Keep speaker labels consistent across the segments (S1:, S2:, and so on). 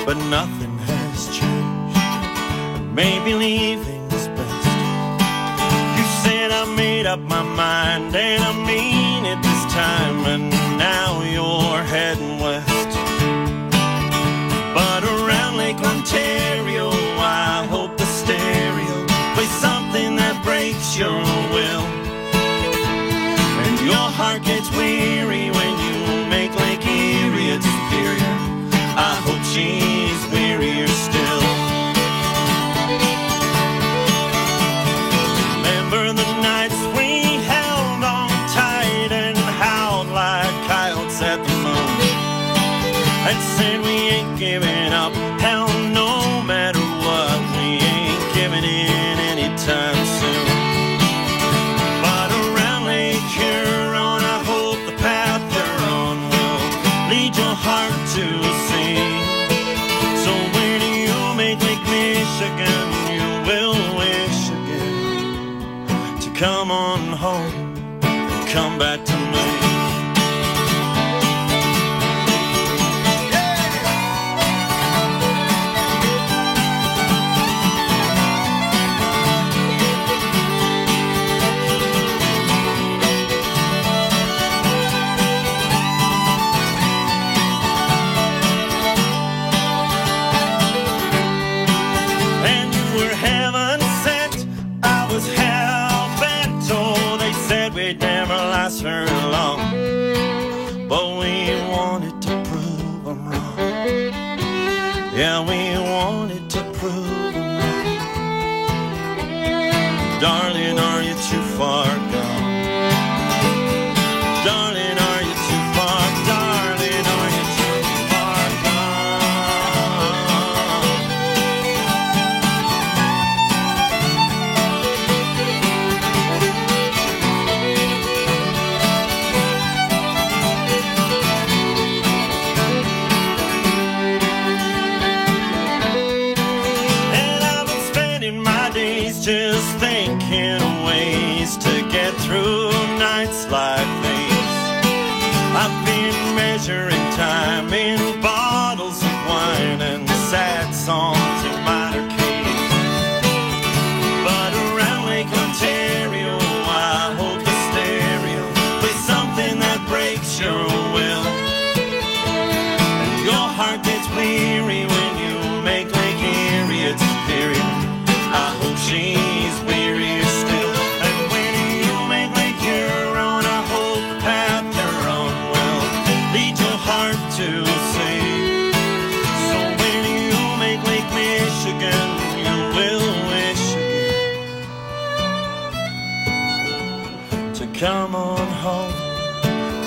S1: but nothing has changed. Maybe leaving's best. You said I made up my mind, and I mean it this time. And now you're heading west. But around Lake Ontario, I hope the stereo plays something that breaks your will. And your heart gets weary when you make Lake Erie its superior. I hope she's wearier still. Remember the nights we held on tight and howled like coyotes at the moon, and said we ain't giving up, hell, no matter what, we ain't giving in anytime soon. But around Lake Huron, I hope the path you're on will lead your heart to sea. So when you make Lake Michigan, you will wish again to come on home, come back to me. We'd never last very long, but we wanted to prove them wrong. Yeah, we wanted to prove them wrong. Darling, are you too far gone? Darling, are you too far? Darling, are you too far just thinking of ways to get through nights like these. I've been measuring time in bottles of wine and sad songs in minor keys. But around Lake Ontario, I hope the stereo plays something that breaks your will. And your heart gets weary when you make Lake Erie its superior. I hope she's wearier still. And when you make Lake Huron, I hope the path you're on will lead your heart to sea. So when you make Lake Michigan, you will wish again to come on home,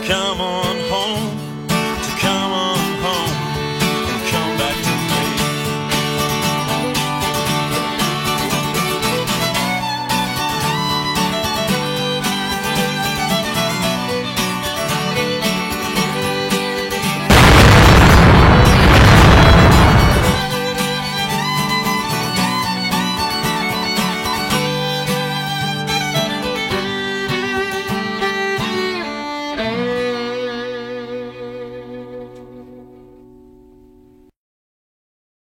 S1: come on home.